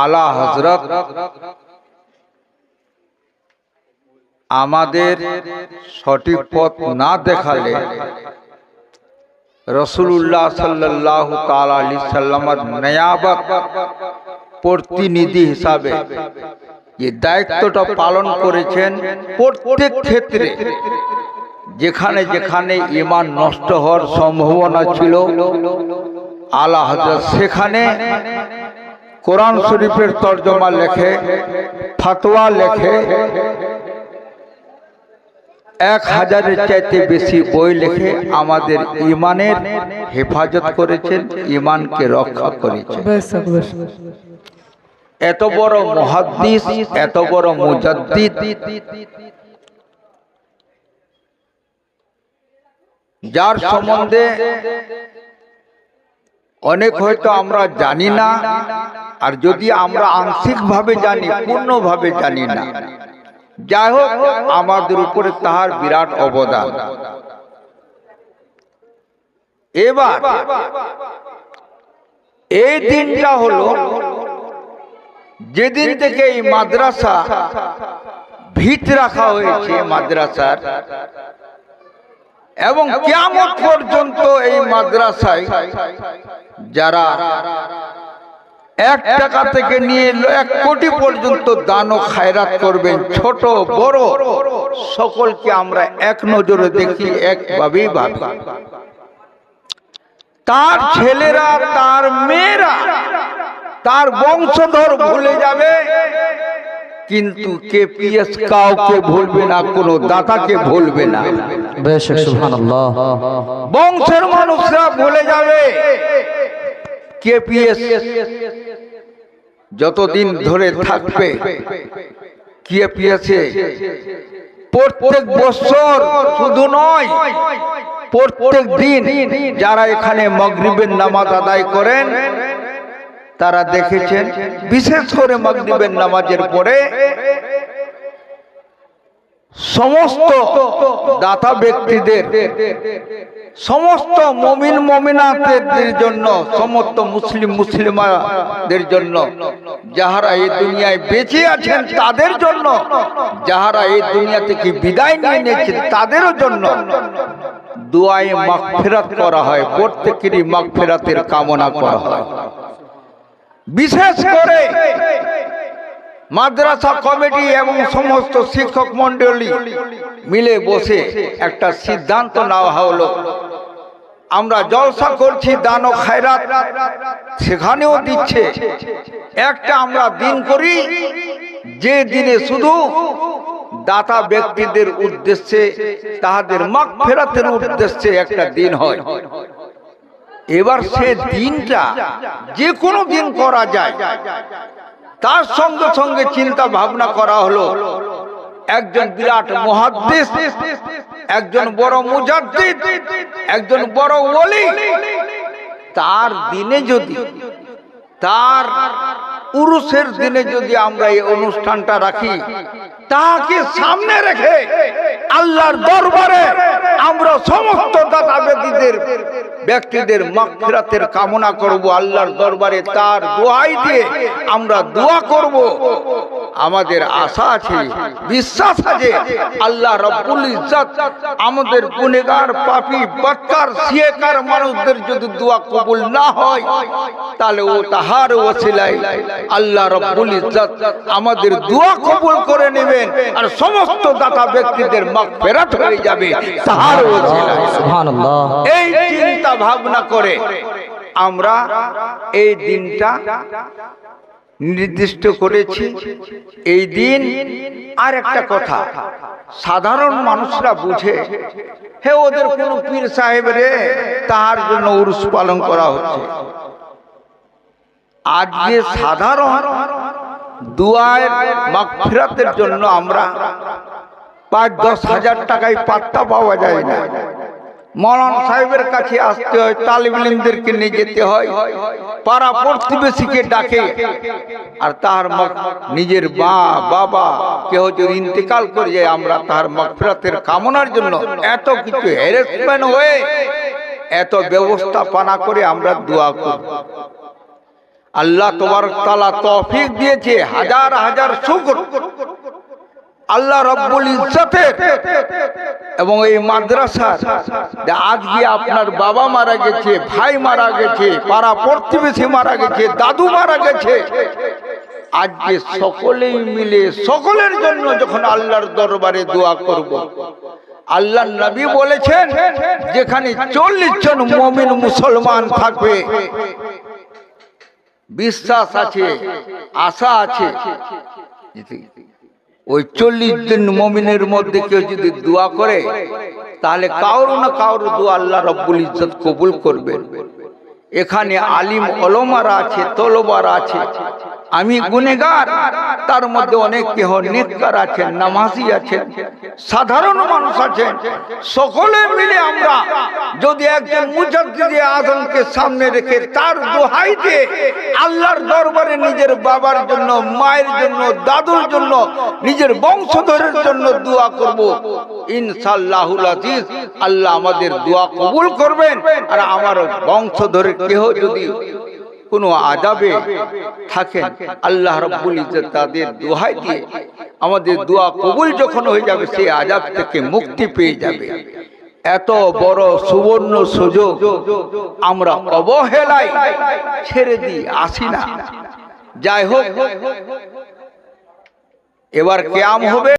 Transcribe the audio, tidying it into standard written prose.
আলা হযরত আমাদের সঠিক পথ না দেখালে রাসূলুল্লাহ সাল্লাল্লাহু তাআলা আলাইহি সাল্লামের নিয়াবত প্রতিনিধি হিসাবে যে দায়িত্বটা পালন করেছেন, প্রত্যেক ক্ষেত্রে যেখানে যেখানে ঈমান নষ্ট হওয়ার সম্ভাবনা ছিল আলা হযরত সেখানে কোরআন শরীফের তরজমা লেখে, ফতোয়া লেখে, 1000-এর চাইতে বেশি বই লিখে আমাদের ঈমানের হেফাজত করেছেন, ঈমানকে রক্ষা করেছেন। এত বড় মুহাদ্দিস, এত বড় মুজাদ্দিদ, যার সম্বন্ধে অনেক হয়তো আমরা জানি না, আর যদি আমরা আংশিকভাবে জানি, পূর্ণভাবে জানি না। যাই হোক, আমাদের উপরে তাহার বিরাট অবদান। এবার এই দিনটা হলো যেদিন থেকে এই মাদ্রাসা ভিত রাখা হয়েছে মাদ্রাসার, এবং কিয়ামত পর্যন্ত এই মাদ্রাসায় যারা 1 টাকা থেকে নিয়ে 1 কোটি পর্যন্ত দান ও খায়রাত করবেন, ছোট বড় সকলকে আমরা এক নজরে দেখি, একভাবেই ভাবি। তার ছেলেরা, তার মেয়েরা, তার বংশধর ভুলে যাবে, কিন্তু কেপিএস কাউকে ভুলবে না, কোন দাতাকে ভুলবে না। বেশক সুবহানাল্লাহ। বংশের মানুষরা ভুলে যাবে। কেপিএস যতদিন ধরে থাকবে, কেপিএসে প্রত্যেক বছর শুধু নয়, প্রত্যেক দিন যারা এখানে মাগরিবের নামাজ আদায় করেন তারা দেখেছেন, বিশেষ করে মাগরিবের নামাজের পরে সমস্ত দাতা ব্যক্তিদের, সমস্ত মুমিন মুমিনাতের জন্য, সমস্ত মুসলিম মুসলিমাদের জন্য, যাহারা এই দুনিয়ায় বেঁচে আছেন তাদের জন্য, যাহারা এই দুনিয়া থেকে বিদায় নিয়ে নিয়েছেন তাদেরও জন্য দুআয়ে মাগফিরাত করা হয়, প্রত্যেকেরই মাগফিরাতের কামনা করা হয়। বিশেষ করে মাদ্রাসা কমিটি এবং সমস্ত শিক্ষক মন্ডলী মিলে বসে একটা সিদ্ধান্ত নেওয়া হলো, আমরা জলসা করছি, দান ও খায়রাত সেখানেও দিচ্ছে, একটা আমরা দিন করি যে দিনে শুধু দাতা ব্যক্তিদের উদ্দেশ্যে, তাহাদের মাগফিরাতের উদ্দেশ্যে একটা দিন হয়। এবার সে দিনটা যে কোনো দিন করা যায়, তার সঙ্গে সঙ্গে চিন্তা ভাবনা করা হলো, একজন বিরাট মুহাদ্দিস, একজন বড় মুজাদ্দিদ, একজন বড় ওলি, তার দিনে যদি, তার উরুসের দিনে যদি আমরা এই অনুষ্ঠানটা রাখি, তাকে সামনে রেখে আল্লাহর দরবারে আমরা সমস্ত দাতা ব্যক্তিদের মাগফিরাতের কামনা করব, আল্লাহর দরবারে তার দোয়াই দিয়ে আমরা দোয়া করব। আমাদের আশা আছে, বিশ্বাস আছে, আল্লাহ রাব্বুল ইজ্জত আমাদের গুনাহগার, পাপী, বদকার, শিরকার মানুষদের যদি দোয়া কবুল না হয়, তাহলে ও তাহার ওসিলায় আল্লাহ রাব্বুল ইজ্জত আমাদের দোয়া কবুল করে নেবেন, আর সমস্ত দাতা ব্যক্তিদের মাগফিরাত হয়ে যাবে তাহার ওসিলায়। সুবহানাল্লাহ। এই চিন্তা ভাবনা করে আমরা এই দিনটা নির্দিষ্ট করেছি। এই দিন, আর একটা কথা, সাধারণ মানুষরা বুঝে, হে ওদের কোন পীর সাহেব রে, তার জন্য উরুস পালন করা হচ্ছে। আজ যে সাধারণ দুআয়ের মাগফিরাতের জন্য আমরা 5-10 হাজার টাকায় পাত্তা পাওয়া যায় না। মৌলানা সাহেবের কাছে আসতে হয়, তালিব ইলমদেরকে নিয়ে যেতে হয়, পাড়া প্রতিবেশীকে ডাকে, আর তার নিজের মা বাবা কেউ যদি ইন্তেকাল করে যায়, আমরা তার মাগফিরাতের কামনার জন্য এত কিছু হ্যারাসমেন্ট হয়ে, এত ব্যবস্থাপনা করে আমরা দোয়া করি। আল্লাহ তাবারক তাআলা তৌফিক দিয়েছে, হাজার হাজার শুকর আল্লাহ রাব্বুল ইজ্জতের। এবং এই মাদ্রাসার আজকে আপনার বাবা মারা গেছে, ভাই মারা গেছে, পাড়া প্রতিবেশী মারা গেছে, দাদু মারা গেছে, আজকে সকলেই মিলে সকলের জন্য যখন আল্লাহর দরবারে দোয়া করব, আল্লাহর নবী বলেছেন যেখানে 40 জন মুমিন মুসলমান থাকবে, বিশ্বাস আছে, আশা আছে, ওই 40 জন মুমিনের মধ্যে কেউ যদি দোয়া করে তাহলে কারোর না কারোর দোয়া আল্লাহ রাব্বুল ইজ্জত কবুল করবেন। এখানে আলিম ওলামারা আছে, তলবার আছে, আমি গুনেহগার, তার মধ্যে অনেক কেহ নেককার আছেন, নামাজি আছেন, সাধারণ মানুষ আছেন। সকলে মিলে আমরা যদি একজন মুজাদ্দিদে আযমকে সামনে রেখে তার দোহাই দিয়ে আল্লাহর দরবারে নিজের বাবার জন্য, মায়ের জন্য, দাদুর জন্য, নিজের বংশধরের জন্য দোয়া করব, ইনশাআল্লাহুল আজিজ আল্লাহ আমাদের দোয়া কবুল করবেন। আর আমার বংশধরের কেহ যদি কোনো আযাবে থাকেন, আল্লাহ রাব্বুল ইজ্জত তাদের দোহাই দিয়ে আমাদের দোয়া কবুল যখন হয়ে যাবে, সেই আযাব থেকে মুক্তি পেয়ে যাবে। এত বড় সুবর্ণ সুযোগ আমরা অবহেলায় ছেড়ে দিই, আসি না। যাই হোক, এবার কিয়াম হবে।